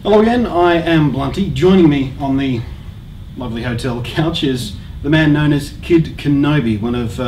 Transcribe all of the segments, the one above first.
Hello again, I am Blunty. Joining me on the lovely hotel couch is the man known as Kid Kenobi, one of,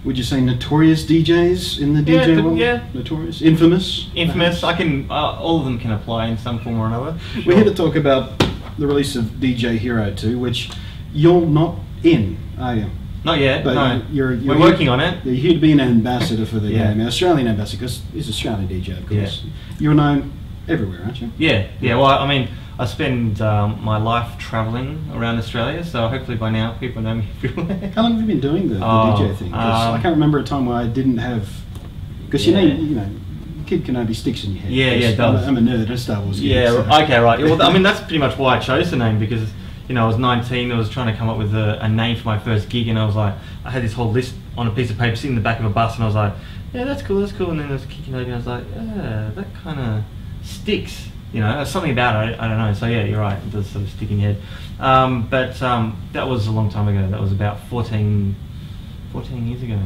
would you say, notorious DJs in the DJ world? Yeah. Notorious? Infamous? Infamous. I can. All of them can apply in some form or another. Sure. We're here to talk about the release of DJ Hero 2, which you're not in, are you? Not yet, but no. You're We're working on it. You're here to be an ambassador for the Yeah. game, an Australian ambassador, because he's an Australian DJ, of course. Yeah. You're known everywhere, aren't you? Yeah. Well, I mean, I spend my life travelling around Australia, so hopefully by now people know me everywhere. How long have you been doing the DJ thing? 'Cause I can't remember a time where I didn't have, because you know, Kid Kenobi sticks in your head. Yeah, it does. I'm a nerd, a Star Wars geek. Yeah, so. okay, right. Well, I mean, that's pretty much why I chose the name, because, you know, I was 19, I was trying to come up with a name for my first gig, and I was like, I had this whole list on a piece of paper sitting in the back of a bus, and I was like, yeah, that's cool, and then there was Kid Kenobi, and I was like, yeah, that kind of sticks. You know, there's something about it, I don't know. So yeah, you're right, it does sort of stick in your head. But that was a long time ago. That was about 14 years ago.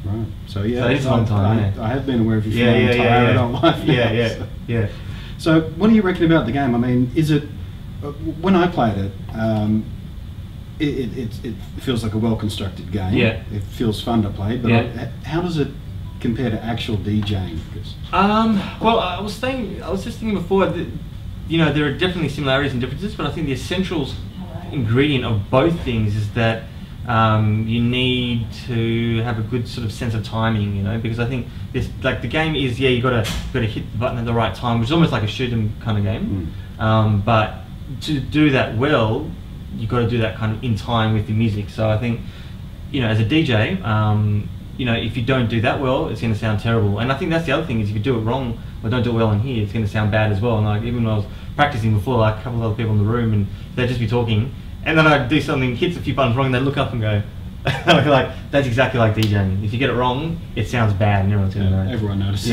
Right. So yeah, so it's a long time. I have been aware of you for my entire adult life now. Yeah. So what do you reckon about the game? I mean, is it, when I played it, it feels like a well-constructed game. Yeah. It feels fun to play, but how does it compare to actual DJing? Well, I was just thinking before that, you know, there are definitely similarities and differences, but I think the essential ingredient of both things is that you need to have a good sort of sense of timing, you know, because I think this, like, the game is, you got to hit the button at the right time, which is almost like a shoot 'em kind of game. But to do that well, you got to do that kind of in time with the music. So I think, you know, as a DJ, you know, if you don't do that well, it's going to sound terrible. And I think that's the other thing, is if you do it wrong or don't do it well in here, it's going to sound bad as well. And like, even when I was practicing before, like, a couple of other people in the room, and they'd just be talking, and then I'd do something, hits a few buttons wrong, and they'd look up and go, like, that's exactly like DJing. If you get it wrong, it sounds bad, and everyone's going to know. Everyone notices.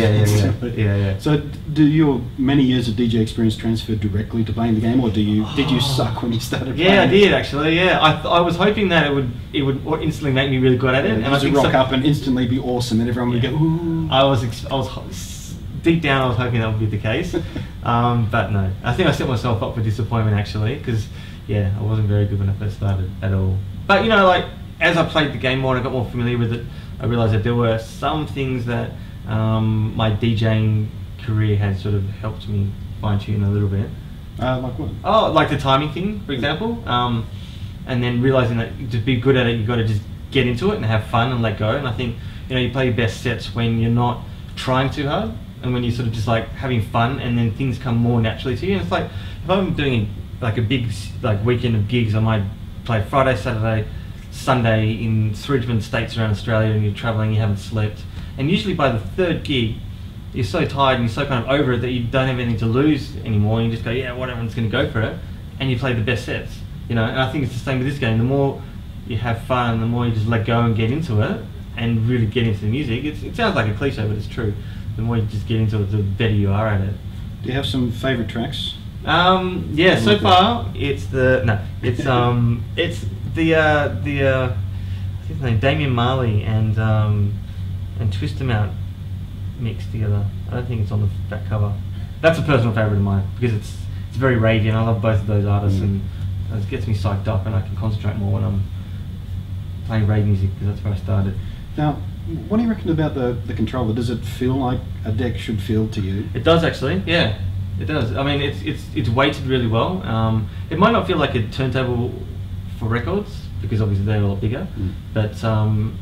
Yeah. So, do your many years of DJ experience transfer directly to playing the game, or did you suck when you started playing? Yeah, I did actually. Yeah, I was hoping that it would instantly make me really good at it, and I think rock up and instantly be awesome, and everyone would go, ooh. I was deep down, I was hoping that would be the case, but no. I think I set myself up for disappointment actually, because I wasn't very good when I first started at all. But you know, like, as I played the game more and I got more familiar with it, I realised that there were some things that my DJing career had sort of helped me fine-tune a little bit. Like what? Oh, like the timing thing, for example. And then realising that to be good at it, you've got to just get into it and have fun and let go. And I think, you know, you play your best sets when you're not trying too hard, and when you're sort of just like having fun, and then things come more naturally to you. And it's like, if I'm doing like a big weekend of gigs, I might play Friday, Saturday, Sunday in 3 different states around Australia, and you're travelling, you haven't slept, and usually by the third gig you're so tired and you're so kind of over it that you don't have anything to lose anymore, and you just go, yeah, whatever, I'm just going to go for it, and you play the best sets, you know. And I think it's the same with this game. The more you have fun, the more you just let go and get into it and really get into the music. It sounds like a cliche, but it's true. The more you just get into it, the better you are at it. Do you have some favourite tracks? So far it's the what's his name, Damian Marley and Twist 'Em Out mixed together. I don't think it's on the back cover. That's a personal favourite of mine, because it's very ravey, and I love both of those artists, and it gets me psyched up, and I can concentrate more when I'm playing rave music, because that's where I started. Now, what do you reckon about the controller? Does it feel like a deck should feel to you? It does actually, yeah. It does. I mean, it's weighted really well. It might not feel like a turntable for records, because obviously they're a lot bigger. But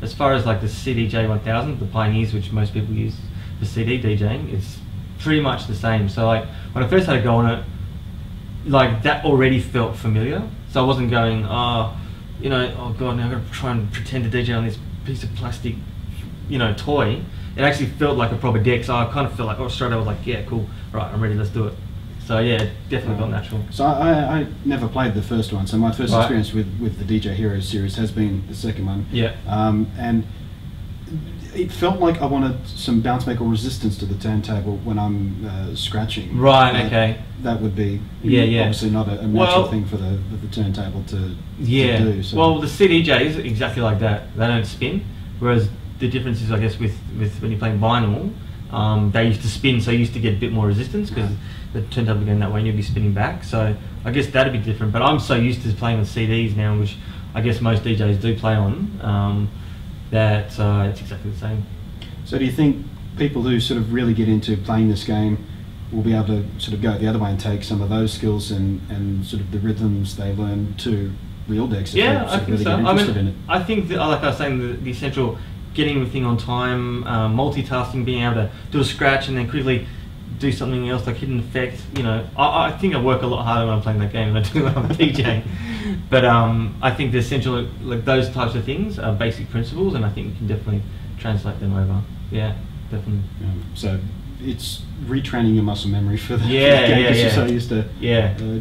as far as like the CDJ 1000, the Pioneers, which most people use for CD DJing, it's pretty much the same. So like, when I first had to go on it, like, that already felt familiar. So I wasn't going, you know, oh god, now I've got to try and pretend to DJ on this piece of plastic, you know, toy. It actually felt like a proper deck, so I kind of felt like, straight away I was like, yeah, cool, right, I'm ready, let's do it. So yeah, it definitely felt natural. So I never played the first one, so my first experience with the DJ Hero series has been the second one. Yeah. And it felt like I wanted some bounce make or resistance to the turntable when I'm scratching. Right, okay. That would be obviously not a natural thing for the turntable to do. So. Well, the CDJs are exactly like that. They don't spin, whereas the difference is, I guess, with when you're playing vinyl, they used to spin, so you used to get a bit more resistance, because the turntable going that way and you'll be spinning back. So I guess that'd be different. But I'm so used to playing with CDs now, which I guess most DJs do play on, that it's exactly the same. So do you think people who sort of really get into playing this game will be able to sort of go the other way and take some of those skills and sort of the rhythms they learn to real decks? Yeah, I think really so. Get interested in it? I think that, like I was saying, the essential getting everything on time, multitasking, being able to do a scratch and then quickly do something else like hidden effect. You know, I think I work a lot harder when I'm playing that game than I do when I'm DJing. But I think the essential, like those types of things are basic principles, and I think you can definitely translate them over. Yeah, definitely. So it's retraining your muscle memory for the game, because you're so used to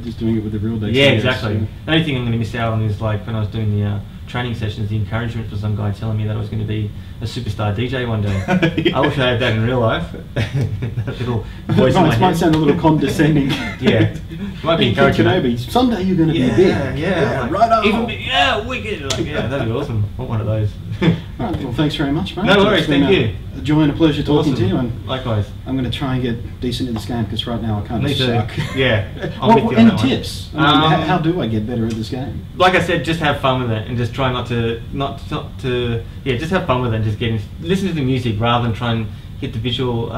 just doing it with the real decks. Yeah, exactly. The only thing I'm going to miss out on is like when I was doing the training sessions, the encouragement for some guy telling me that I was going to be a superstar DJ one day. I wish I had that in real life. That little voice in my head. Might sound a little condescending. Yeah, might be encouraging. Kenobi, someday you're going to be big. Yeah, like, right on. Even big, wicked. Like, that'd be awesome. I want one of those. Right, well, thanks very much, mate. No worries, thank you. A joy and a pleasure talking to you. And likewise. I'm going to try and get decent in this game because right now I kind of suck. Yeah. Any tips? How do I get better at this game? Like I said, just have fun with it and just try not to just have fun with it and just listen to the music rather than try and hit the visual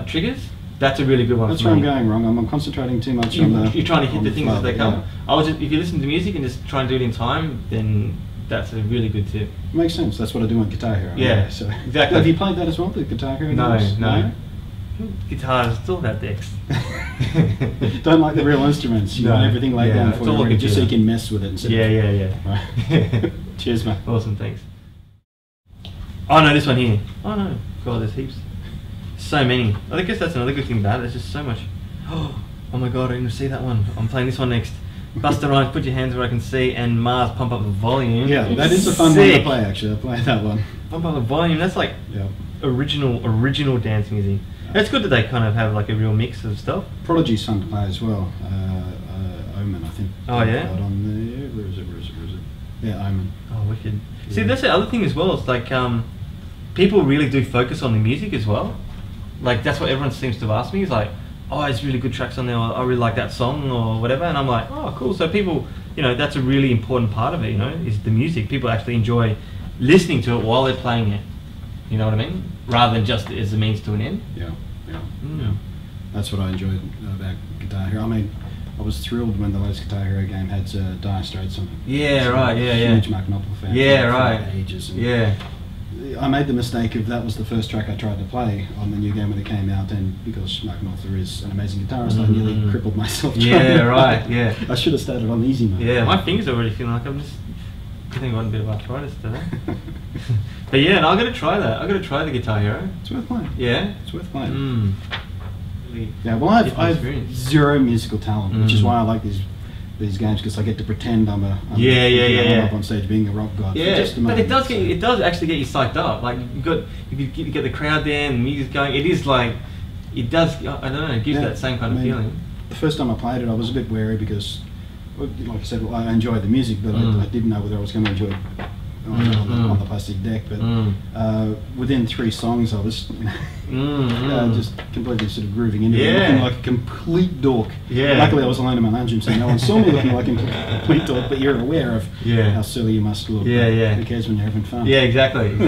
triggers. That's a really good one. That's where I'm going wrong. I'm concentrating too much on the. You're trying to hit the things as they come. Yeah. If you listen to music and just try and do it in time, then that's a really good tip. Makes sense. That's what I do on Guitar Hero. Yeah, so exactly. Have you played that as well, the Guitar Hero? No. Guitar is still about decks. Don't like the real instruments. You want everything laid down for you, just so you can mess with it. Yeah. Right. Cheers, mate. Awesome, thanks. Oh no, this one here. Oh no, God, there's heaps. So many. I guess that's another good thing about it. There's just so much. Oh my God, I didn't see that one. I'm playing this one next. Busta Rhymes, Put Your Hands Where I Can See, and Mars, Pump Up the Volume. Yeah, that is a fun one to play, actually. I played that one. Pump Up the Volume, that's like original dance music. It's good that they kind of have like a real mix of stuff. Prodigy's fun to play as well. Omen, I think. Oh yeah? Where is it? Yeah, Omen. Oh, wicked. Yeah. See, that's the other thing as well. It's like people really do focus on the music as well. Like that's what everyone seems to ask me. Is like, oh, it's really good tracks on there, or I really like that song or whatever, and I'm like, oh, cool. So people, that's a really important part of it, is the music. People actually enjoy listening to it while they're playing it. You know what I mean? Rather than just as a means to an end. Yeah. That's what I enjoyed about Guitar Hero. I mean, I was thrilled when the latest Guitar Hero game had Dire Straits on it. Yeah, right, yeah. Huge Mark Knopfler fan. Yeah, right. For ages. Yeah. I made the mistake of that was the first track I tried to play on the new game when it came out, and because Mark Knopfler is an amazing guitarist, I nearly crippled myself. I should have started on easy mode. Yeah, my fingers are already feeling like I think I got a bit of arthritis today. But yeah, and I'm going to try that. I'm going to try the Guitar Hero. It's worth playing. Yeah? It's worth playing. Really I have zero musical talent, which is why I like these games, because I get to pretend I'm up on stage being a rock god. Yeah, for just a moment. But it does actually get you psyched up. Like if you get the crowd there and the music's going, it is like it does. I don't know. It gives that same kind of feeling. The first time I played it, I was a bit wary because, like I said, I enjoyed the music, but I didn't know whether I was going to enjoy it on the plastic deck. But within 3 songs, I was just completely sort of grooving into it, looking like a complete dork. Yeah. Luckily, I was alone in my lounge room, so no one saw me looking like a complete dork. But you're aware of how silly you must look. Yeah. Who cares when you're having fun? Yeah, exactly.